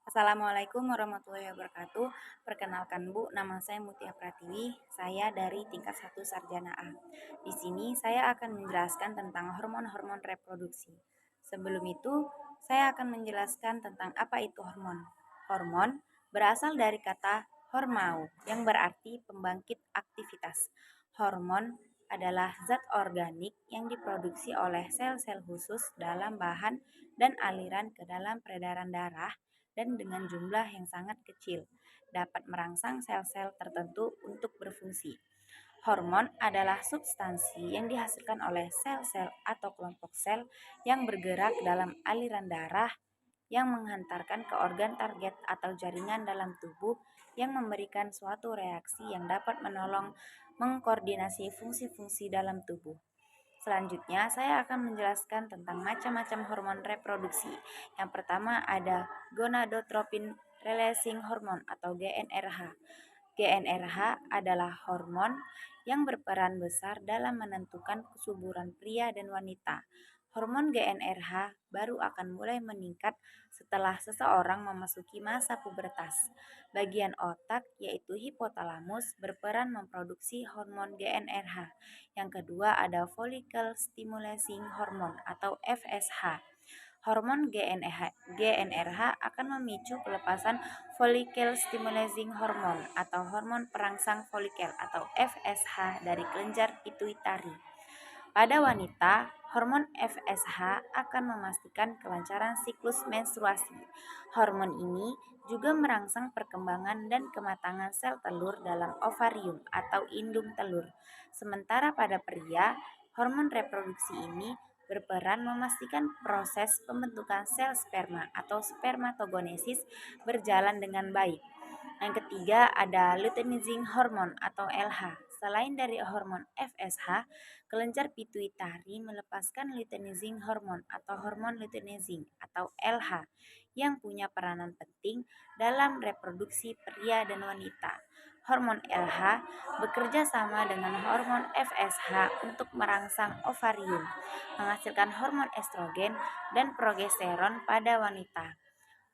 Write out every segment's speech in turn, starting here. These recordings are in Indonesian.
Assalamualaikum warahmatullahi wabarakatuh. Perkenalkan Bu, nama saya Mutia Pratiwi. Saya dari tingkat 1 Sarjana A. Di sini saya akan menjelaskan tentang hormon-hormon reproduksi. Sebelum itu, saya akan menjelaskan tentang apa itu hormon. Hormon berasal dari kata hormau yang berarti pembangkit aktivitas. Hormon adalah zat organik yang diproduksi oleh sel-sel khusus dalam bahan dan aliran ke dalam peredaran darah dan dengan jumlah yang sangat kecil, dapat merangsang sel-sel tertentu untuk berfungsi. Hormon adalah substansi yang dihasilkan oleh sel-sel atau kelompok sel yang bergerak dalam aliran darah yang menghantarkan ke organ target atau jaringan dalam tubuh yang memberikan suatu reaksi yang dapat menolong mengkoordinasi fungsi-fungsi dalam tubuh. Selanjutnya, saya akan menjelaskan tentang macam-macam hormon reproduksi. Yang pertama ada gonadotropin releasing hormone atau GnRH. GnRH adalah hormon yang berperan besar dalam menentukan kesuburan pria dan wanita. Hormon GnRH baru akan mulai meningkat setelah seseorang memasuki masa pubertas. Bagian otak, yaitu hipotalamus, berperan memproduksi hormon GnRH. Yang kedua ada follicle stimulating hormone atau FSH. Hormon GnRH akan memicu pelepasan follicle stimulating hormone atau hormon perangsang folikel atau FSH dari kelenjar pituitari. Pada wanita, hormon FSH akan memastikan kelancaran siklus menstruasi. Hormon ini juga merangsang perkembangan dan kematangan sel telur dalam ovarium atau indung telur. Sementara pada pria, hormon reproduksi ini berperan memastikan proses pembentukan sel sperma atau spermatogenesis berjalan dengan baik. Yang ketiga ada luteinizing hormone atau LH. Selain dari hormon FSH, kelenjar pituitari melepaskan luteinizing hormone atau hormon luteinizing atau LH yang punya peranan penting dalam reproduksi pria dan wanita. Hormon LH bekerja sama dengan hormon FSH untuk merangsang ovarium, menghasilkan hormon estrogen dan progesteron pada wanita.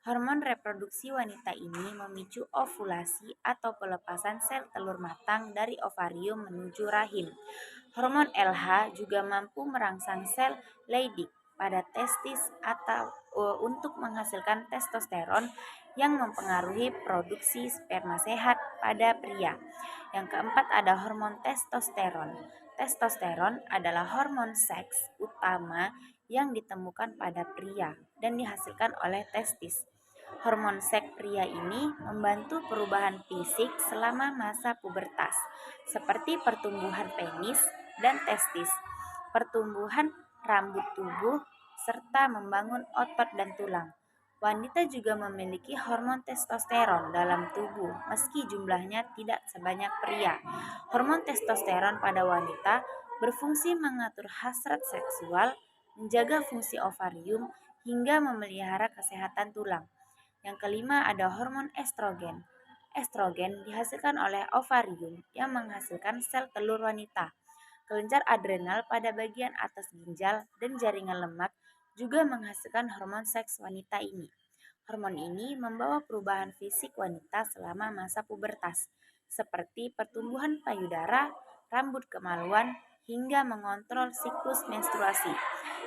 Hormon reproduksi wanita ini memicu ovulasi atau pelepasan sel telur matang dari ovarium menuju rahim. Hormon LH juga mampu merangsang sel Leydig pada testis atau untuk menghasilkan testosteron yang mempengaruhi produksi sperma sehat pada pria. Yang keempat ada hormon testosteron. Testosteron adalah hormon seks utama yang ditemukan pada pria dan dihasilkan oleh testis. Hormon seks pria ini membantu perubahan fisik selama masa pubertas, seperti pertumbuhan penis dan testis, pertumbuhan rambut tubuh, serta membangun otot dan tulang. Wanita juga memiliki hormon testosteron dalam tubuh, meski jumlahnya tidak sebanyak pria. Hormon testosteron pada wanita berfungsi mengatur hasrat seksual, menjaga fungsi ovarium, hingga memelihara kesehatan tulang. Yang kelima ada hormon estrogen. Estrogen dihasilkan oleh ovarium yang menghasilkan sel telur wanita. Kelenjar adrenal pada bagian atas ginjal dan jaringan lemak juga menghasilkan hormon seks wanita ini. Hormon ini membawa perubahan fisik wanita selama masa pubertas, seperti pertumbuhan payudara, rambut kemaluan, hingga mengontrol siklus menstruasi.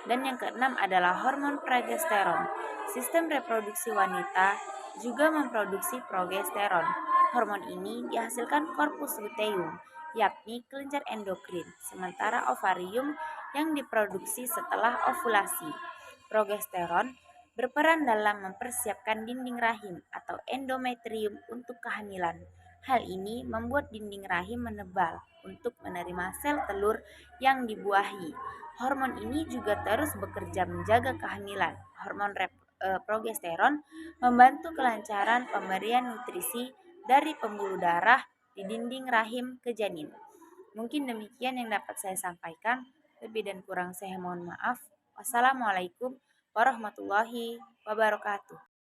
Dan yang keenam adalah hormon progesteron. Sistem reproduksi wanita juga memproduksi progesteron. Hormon ini dihasilkan korpus luteum, yakni kelenjar endokrin, sementara ovarium yang diproduksi setelah ovulasi. Progesteron berperan dalam mempersiapkan dinding rahim atau endometrium untuk kehamilan. Hal ini membuat dinding rahim menebal untuk menerima sel telur yang dibuahi. Hormon ini juga terus bekerja menjaga kehamilan. Progesteron membantu kelancaran pemberian nutrisi dari pembuluh darah di dinding rahim ke janin. Mungkin demikian yang dapat saya sampaikan. Lebih dan kurang saya mohon maaf. Wassalamualaikum warahmatullahi wabarakatuh.